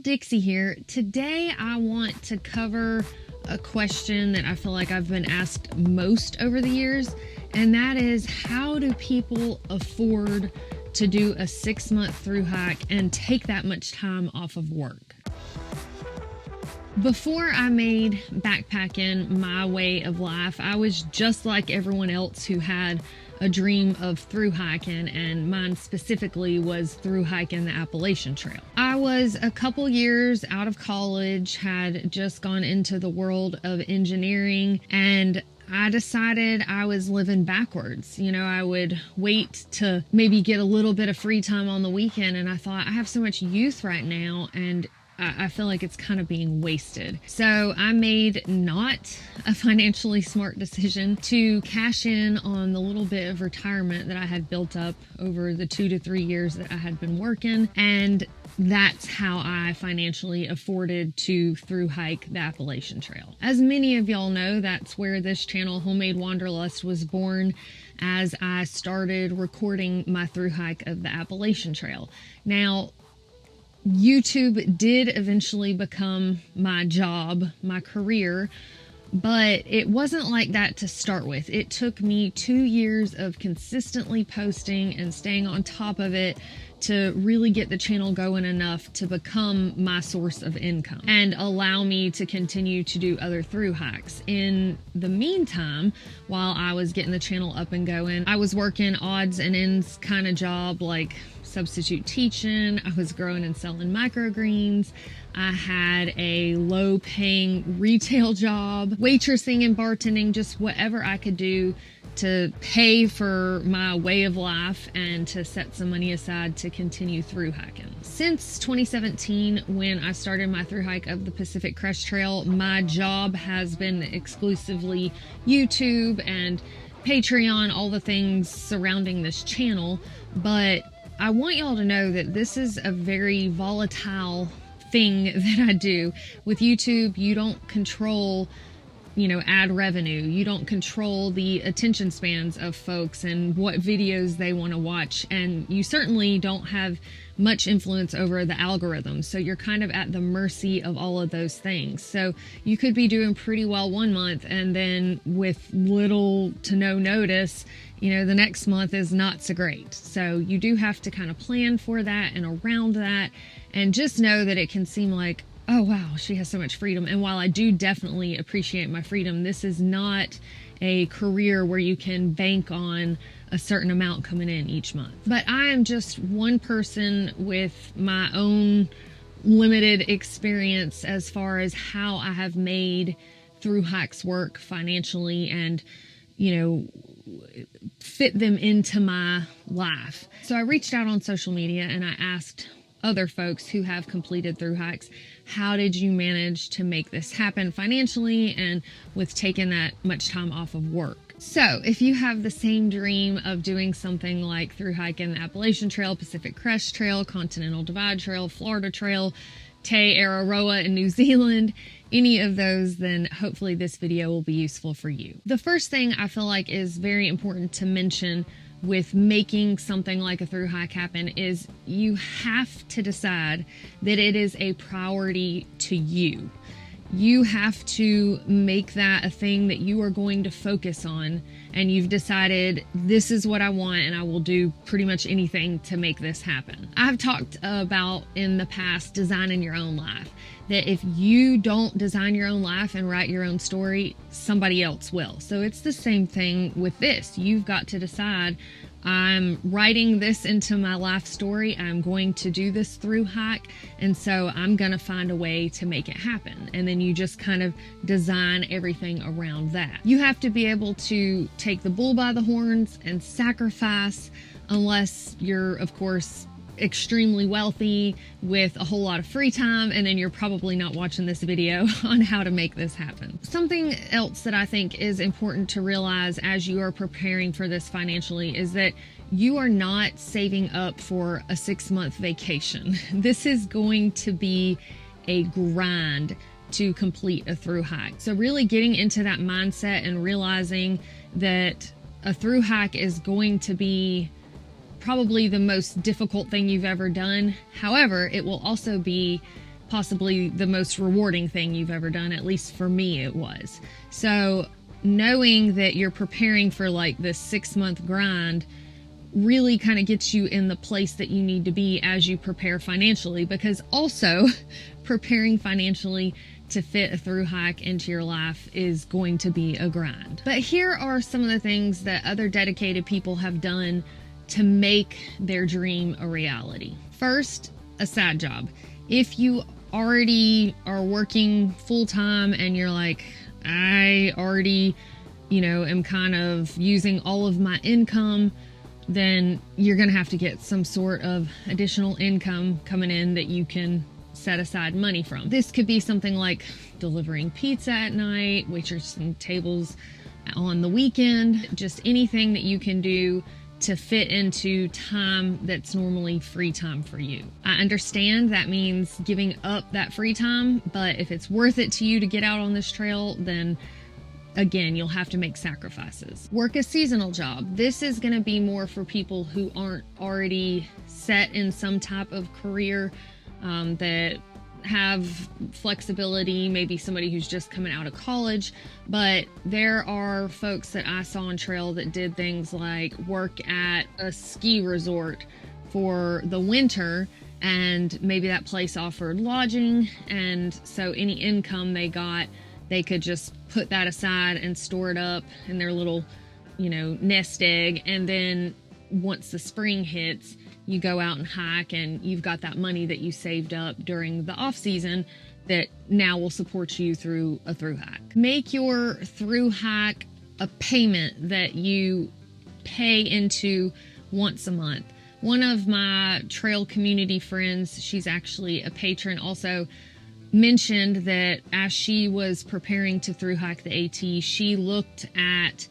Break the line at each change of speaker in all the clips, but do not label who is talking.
Dixie here. Today I want to cover a question that I feel like I've been asked most over the years, and that is, how do people afford to do a 6-month through hike and take that much time off of work? Before I made backpacking my way of life, I was just like everyone else who had a dream of through hiking, and mine specifically was through hiking the Appalachian Trail. I was a couple years out of college, had just gone into the world of engineering, and I decided I was living backwards. You know, I would wait to maybe get a little bit of free time on the weekend, and I thought, I have so much youth right now, and I feel like it's kind of being wasted. So I made not a financially smart decision to cash in on the little bit of retirement that I had built up over the 2 to 3 years that I had been working. And that's how I financially afforded to through hike the Appalachian Trail. As many of y'all know, that's where this channel, Homemade Wanderlust, was born, as I started recording my through hike of the Appalachian Trail. Now, YouTube did eventually become my job, my career, but it wasn't like that to start with. It took me 2 years of consistently posting and staying on top of it to really get the channel going enough to become my source of income and allow me to continue to do other through hikes. In the meantime, while I was getting the channel up and going, I was working odds and ends kind of job like substitute teaching. I was growing and selling microgreens. I had a low-paying retail job, waitressing and bartending, just whatever I could do to pay for my way of life and to set some money aside to continue through hiking. Since 2017, when I started my through hike of the Pacific Crest Trail, my job has been exclusively YouTube and Patreon, all the things surrounding this channel. But I want y'all to know that this is a very volatile thing that I do. With YouTube, you don't control, ad revenue. You don't control the attention spans of folks and what videos they want to watch. And you certainly don't have much influence over the algorithm. So you're kind of at the mercy of all of those things. So you could be doing pretty well one month, and then with little to no notice, the next month is not so great. So you do have to kind of plan for that and around that, and just know that it can seem like, oh wow, she has so much freedom. And while I do definitely appreciate my freedom, this is not a career where you can bank on a certain amount coming in each month. But I am just one person with my own limited experience as far as how I have made through hikes work financially and, fit them into my life. So I reached out on social media and I asked other folks who have completed through hikes, how did you manage to make this happen financially and with taking that much time off of work? So if you have the same dream of doing something like through hiking the Appalachian Trail, Pacific Crest Trail, Continental Divide Trail, Florida Trail, Te Araroa in New Zealand, any of those, then hopefully this video will be useful for you. The first thing I feel like is very important to mention with making something like a through hike happen is you have to decide that it is a priority to you. You have to make that a thing that you are going to focus on, and you've decided, this is what I want and I will do pretty much anything to make this happen. I've talked about in the past designing your own life, that if you don't design your own life and write your own story, somebody else will. So it's the same thing with this. You've got to decide, I'm writing this into my life story. I'm going to do this through hike, and so I'm going to find a way to make it happen. And then you just kind of design everything around that. You have to be able to take the bull by the horns and sacrifice, unless you're, of course, extremely wealthy with a whole lot of free time, and then you're probably not watching this video on how to make this happen. Something else that I think is important to realize as you are preparing for this financially is that you are not saving up for a 6-month vacation. This is going to be a grind to complete a through hike. So really getting into that mindset and realizing that a through hike is going to be probably the most difficult thing you've ever done. However, it will also be possibly the most rewarding thing you've ever done. At least for me, it was. So knowing that you're preparing for like this 6-month grind really kind of gets you in the place that you need to be as you prepare financially, because also preparing financially to fit a through hike into your life is going to be a grind. But here are some of the things that other dedicated people have done to make their dream a reality. First, a side job. If you already are working full-time and you're like, I already, am kind of using all of my income, then you're going to have to get some sort of additional income coming in that you can set aside money from. This could be something like delivering pizza at night, waitressing tables on the weekend, just anything that you can do to fit into time that's normally free time for you. I understand that means giving up that free time, but if it's worth it to you to get out on this trail, then again, you'll have to make sacrifices. Work a seasonal job. This is going to be more for people who aren't already set in some type of career, that have flexibility, maybe somebody who's just coming out of college. But there are folks that I saw on trail that did things like work at a ski resort for the winter, and maybe that place offered lodging, and so any income they got, they could just put that aside and store it up in their little, nest egg. And then once the spring hits, you go out and hike, and you've got that money that you saved up during the off season that now will support you through a through hike. Make your through hike a payment that you pay into once a month. One of my trail community friends, she's actually a patron, also mentioned that as she was preparing to through hike the AT, she looked at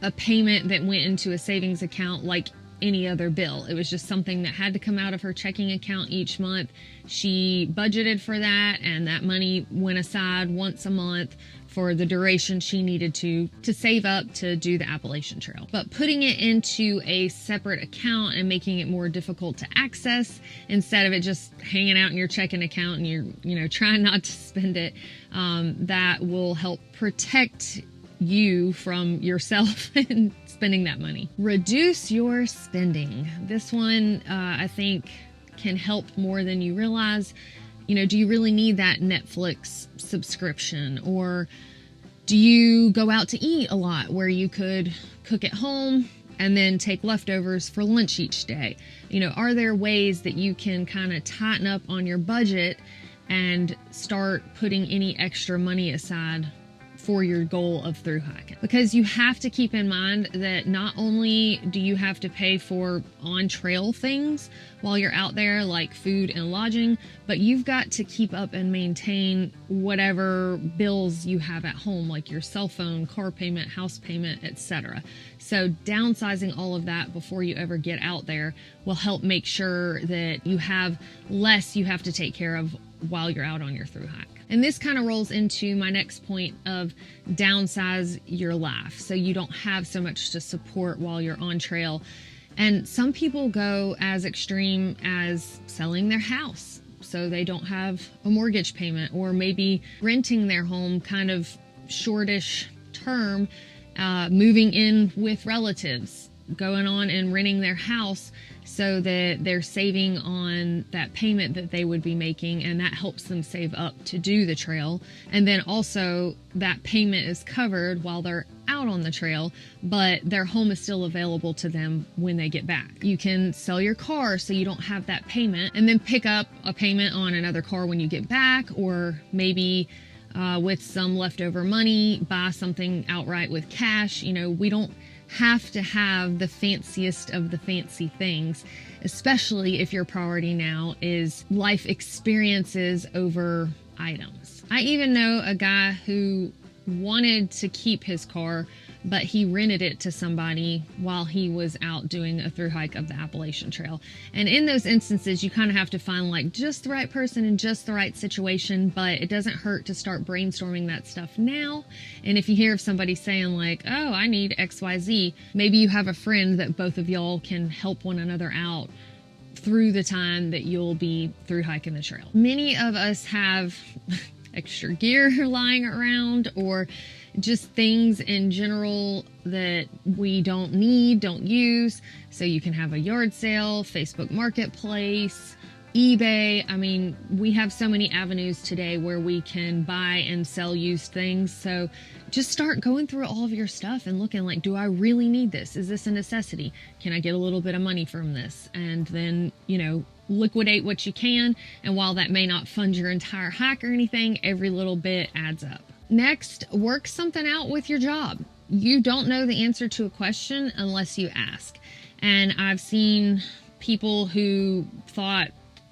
a payment that went into a savings account like any other bill. It was just something that had to come out of her checking account each month. She budgeted for that, and that money went aside once a month for the duration she needed to save up to do the Appalachian Trail. But putting it into a separate account and making it more difficult to access, instead of it just hanging out in your checking account and you're trying not to spend it, that will help protect you from yourself and spending that money. Reduce your spending. This one, I think, can help more than you realize. Do you really need that Netflix subscription? Or do you go out to eat a lot where you could cook at home and then take leftovers for lunch each day? Are there ways that you can kind of tighten up on your budget and start putting any extra money aside for your goal of through hiking? Because you have to keep in mind that not only do you have to pay for on trail things while you're out there, like food and lodging, but you've got to keep up and maintain whatever bills you have at home, like your cell phone, car payment, house payment, etc. So downsizing all of that before you ever get out there will help make sure that you have less you have to take care of while you're out on your through hike. And this kind of rolls into my next point of downsize your life, so you don't have so much to support while you're on trail. And some people go as extreme as selling their house so they don't have a mortgage payment, or maybe renting their home kind of shortish term, moving in with relatives, going on and renting their house so that they're saving on that payment that they would be making, and that helps them save up to do the trail. And then also that payment is covered while they're out on the trail, but their home is still available to them when they get back. You can sell your car so you don't have that payment, and then pick up a payment on another car when you get back, or maybe with some leftover money, buy something outright with cash. We don't have to have the fanciest of the fancy things, especially if your priority now is life experiences over items. I even know a guy who wanted to keep his car, but he rented it to somebody while he was out doing a through hike of the Appalachian Trail. And in those instances, you kind of have to find like just the right person in just the right situation, but it doesn't hurt to start brainstorming that stuff now. And if you hear of somebody saying like, oh, I need XYZ, maybe you have a friend that both of y'all can help one another out through the time that you'll be through hiking the trail. Many of us have extra gear lying around, or just things in general that we don't need, don't use. So you can have a yard sale, Facebook Marketplace, eBay. I mean, we have so many avenues today where we can buy and sell used things. So just start going through all of your stuff and looking like, do I really need this? Is this a necessity? Can I get a little bit of money from this? And then, liquidate what you can. And while that may not fund your entire hike or anything, every little bit adds up. Next, work something out with your job. You don't know the answer to a question unless you ask. And I've seen people who thought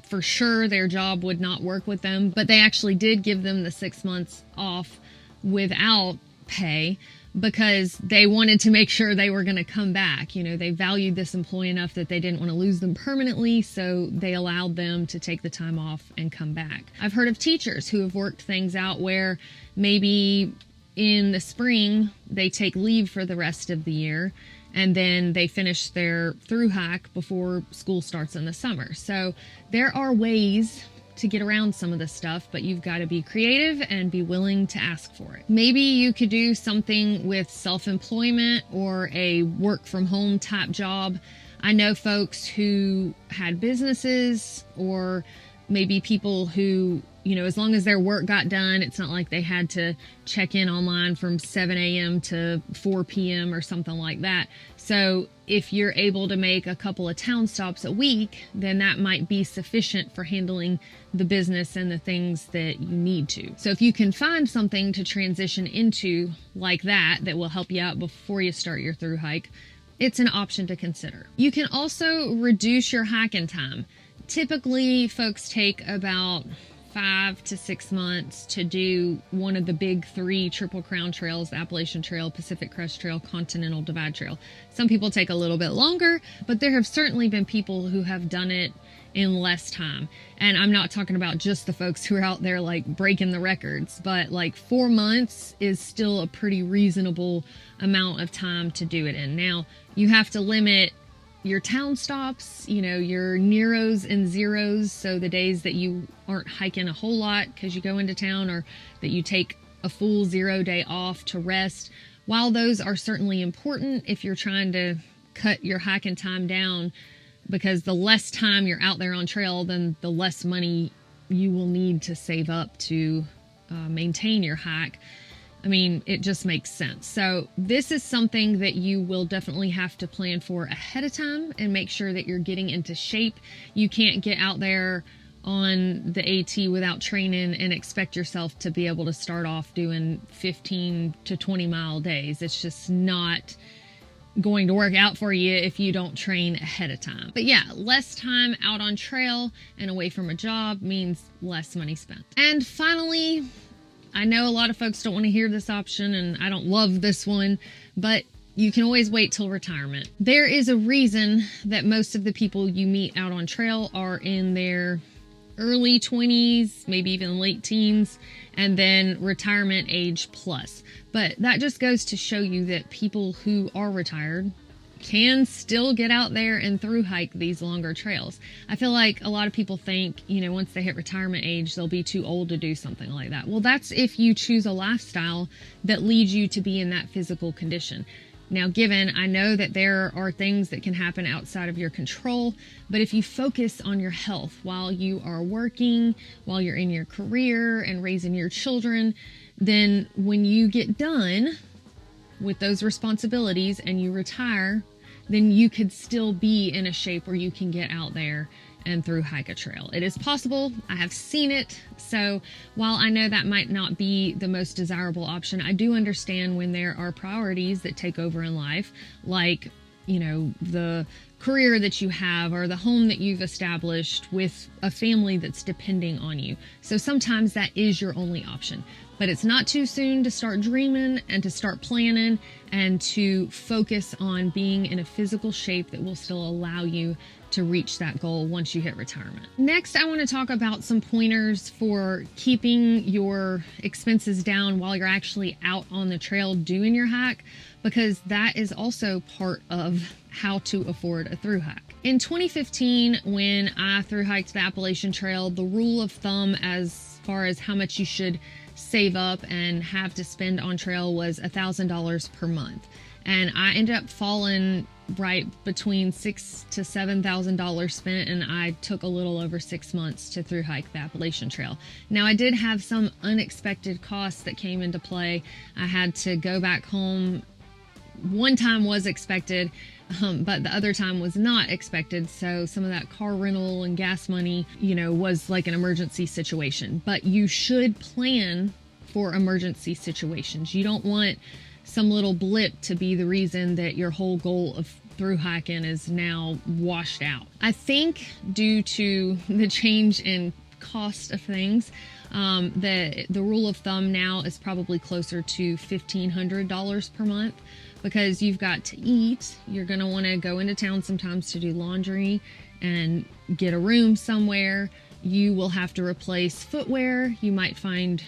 for sure their job would not work with them, but they actually did give them the 6 months off without pay because they wanted to make sure they were going to come back. They valued this employee enough that they didn't want to lose them permanently, so they allowed them to take the time off and come back. I've heard of teachers who have worked things out where maybe in the spring they take leave for the rest of the year, and then they finish their through hike before school starts in the summer. So there are ways to get around some of this stuff, but you've got to be creative and be willing to ask for it. Maybe you could do something with self-employment or a work from home type job. I know folks who had businesses, or maybe people who, as long as their work got done, it's not like they had to check in online from 7 a.m. to 4 p.m. or something like that. So if you're able to make a couple of town stops a week, then that might be sufficient for handling the business and the things that you need to. So if you can find something to transition into like that will help you out before you start your through hike, it's an option to consider. You can also reduce your hiking time. Typically, folks take about 5 to 6 months to do one of the big 3 Triple Crown trails: the Appalachian Trail, Pacific Crest Trail, Continental Divide Trail. Some people take a little bit longer, but there have certainly been people who have done it in less time. And I'm not talking about just the folks who are out there like breaking the records, but like 4 months is still a pretty reasonable amount of time to do it in. Now, you have to limit your town stops, your Neros and zeros. So the days that you aren't hiking a whole lot because you go into town, or that you take a full 0 day off to rest. While those are certainly important if you're trying to cut your hiking time down, because the less time you're out there on trail, then the less money you will need to save up to maintain your hike. I mean, it just makes sense. So this is something that you will definitely have to plan for ahead of time and make sure that you're getting into shape. You can't get out there on the AT without training and expect yourself to be able to start off doing 15 to 20 mile days. It's just not going to work out for you if you don't train ahead of time. But yeah, less time out on trail and away from a job means less money spent. And finally, I know a lot of folks don't want to hear this option, and I don't love this one, but you can always wait till retirement. There is a reason that most of the people you meet out on trail are in their early 20s, maybe even late teens, and then retirement age plus. But that just goes to show you that people who are retired can still get out there and through hike these longer trails. I feel like a lot of people think, once they hit retirement age, they'll be too old to do something like that. Well, that's if you choose a lifestyle that leads you to be in that physical condition. Now, given, I know that there are things that can happen outside of your control, but if you focus on your health while you are working, while you're in your career and raising your children, then when you get done with those responsibilities and you retire, then you could still be in a shape where you can get out there and through hike a trail. It is possible. I have seen it. So while I know that might not be the most desirable option, I do understand when there are priorities that take over in life, like, the career that you have or the home that you've established with a family that's depending on you. So sometimes that is your only option. But it's not too soon to start dreaming and to start planning and to focus on being in a physical shape that will still allow you to reach that goal once you hit retirement. Next, I want to talk about some pointers for keeping your expenses down while you're actually out on the trail doing your hike, because that is also part of how to afford a through hike. In 2015, when I thru-hiked the Appalachian Trail, the rule of thumb as far as how much you should save up and have to spend on trail was $1,000 per month. And I ended up falling right between $6,000 to $7,000 spent, and I took a little over 6 months to thru-hike the Appalachian Trail. Now, I did have some unexpected costs that came into play. I had to go back home. One time was expected, but the other time was not expected. So some of that car rental and gas money, was like an emergency situation. But you should plan for emergency situations. You don't want some little blip to be the reason that your whole goal of thru-hiking is now washed out. I think due to the change in cost of things, the rule of thumb now is probably closer to $1,500 per month, because you've got to eat. You're going to want to go into town sometimes to do laundry and get a room somewhere. You will have to replace footwear. You might find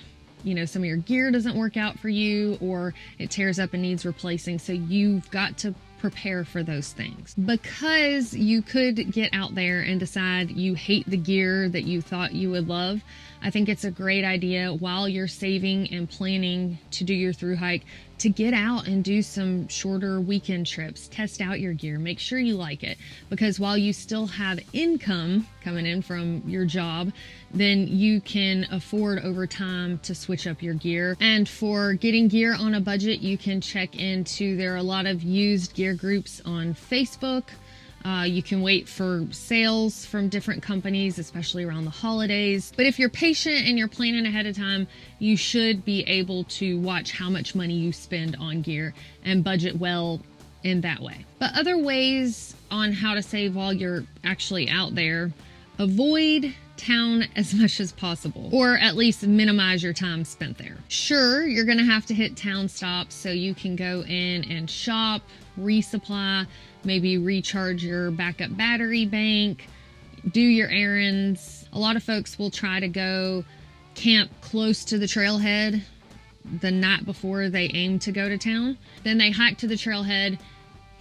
some of your gear doesn't work out for you, or it tears up and needs replacing. So you've got to prepare for those things, because you could get out there and decide you hate the gear that you thought you would love. I think it's a great idea while you're saving and planning to do your thru-hike to get out and do some shorter weekend trips. Test out your gear, make sure you like it, because while you still have income coming in from your job, then you can afford over time to switch up your gear. And for getting gear on a budget, you can check into, there are a lot of used gear groups on Facebook. You can wait for sales from different companies, especially around the holidays. But if you're patient and you're planning ahead of time, you should be able to watch how much money you spend on gear and budget well in that way. But other ways on how to save while you're actually out there: avoid town as much as possible, or at least minimize your time spent there. Sure, you're gonna have to hit town stops so you can go in and shop, resupply, maybe recharge your backup battery bank, do your errands. A lot of folks will try to go camp close to the trailhead the night before they aim to go to town. Then they hike to the trailhead,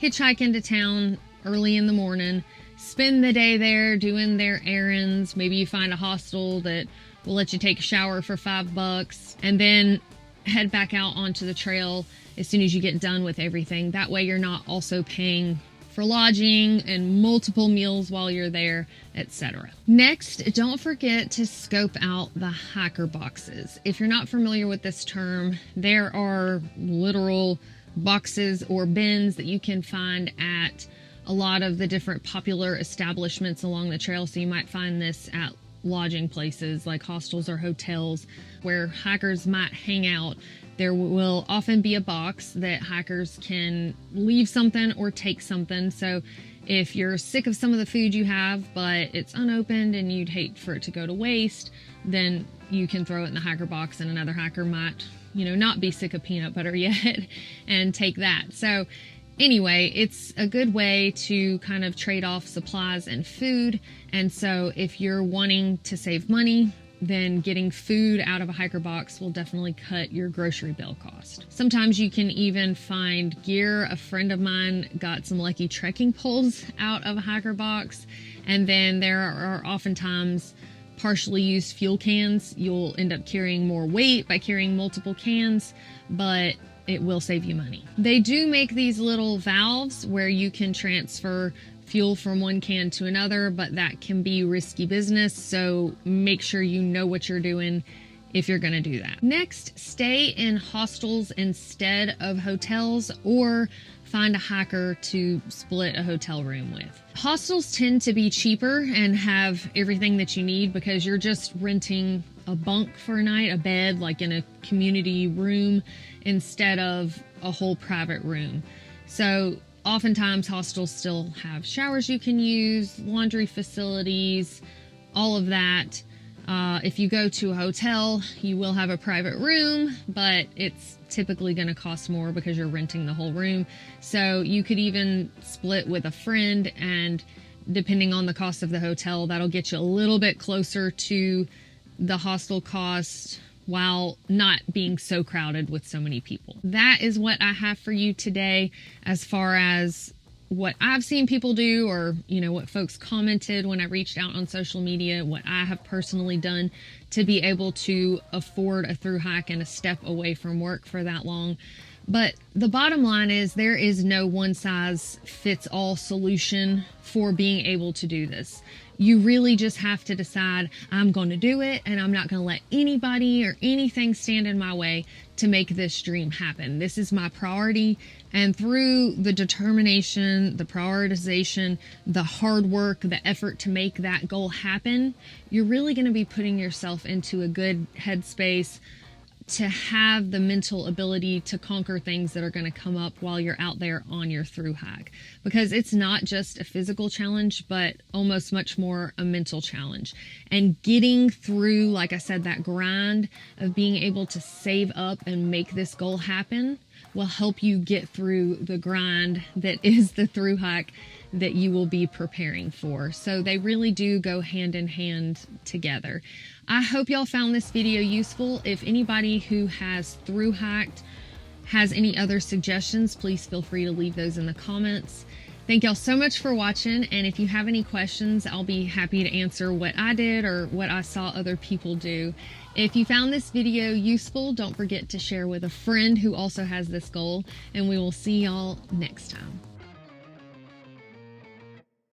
hitchhike into town early in the morning, spend the day there doing their errands. Maybe you find a hostel that will let you take a shower for $5, and then head back out onto the trail as soon as you get done with everything. That way you're not also paying for lodging and multiple meals while you're there, etc. Next, don't forget to scope out the hiker boxes. If you're not familiar with this term, there are literal boxes or bins that you can find at a lot of the different popular establishments along the trail. So you might find this at lodging places like hostels or hotels where hikers might hang out. There will often be a box that hikers can leave something or take something. So if you're sick of some of the food you have, but it's unopened and you'd hate for it to go to waste, then you can throw it in the hiker box, and another hiker might, not be sick of peanut butter yet and take that. So anyway, it's a good way to kind of trade off supplies and food. And so if you're wanting to save money, then getting food out of a hiker box will definitely cut your grocery bill cost. Sometimes you can even find gear. A friend of mine got some lucky trekking poles out of a hiker box. And then there are oftentimes partially used fuel cans. You'll end up carrying more weight by carrying multiple cans, but it will save you money. They do make these little valves where you can transfer fuel from one can to another, but that can be risky business, so make sure you know what you're doing if you're going to do that. Next, stay in hostels instead of hotels, or find a hiker to split a hotel room with. Hostels tend to be cheaper and have everything that you need because you're just renting a bunk for a night, a bed like in a community room, instead of a whole private room. So oftentimes hostels still have showers you can use, laundry facilities, all of that. If you go to a hotel, you will have a private room, but it's typically going to cost more because you're renting the whole room. So you could even split with a friend, and depending on the cost of the hotel, that'll get you a little bit closer to the hostel cost while not being so crowded with so many people. That is what I have for you today as far as what I've seen people do, or, you know, what folks commented when I reached out on social media, what I have personally done to be able to afford a through hike and a step away from work for that long. But the bottom line is there is no one size fits all solution for being able to do this. You really just have to decide, I'm going to do it, and I'm not going to let anybody or anything stand in my way to make this dream happen. This is my priority. And through the determination, the prioritization, the hard work, the effort to make that goal happen, you're really going to be putting yourself into a good headspace to have the mental ability to conquer things that are going to come up while you're out there on your through hike. Because it's not just a physical challenge, but almost much more a mental challenge. And getting through, like I said, that grind of being able to save up and make this goal happen will help you get through the grind that is the through hike that you will be preparing for. So they really do go hand in hand together. I hope y'all found this video useful. If anybody who has through hiked has any other suggestions, please feel free to leave those in the comments. Thank y'all so much for watching, and if you have any questions, I'll be happy to answer what I did or what I saw other people do. If you found this video useful, don't forget to share with a friend who also has this goal, and we will see y'all next time.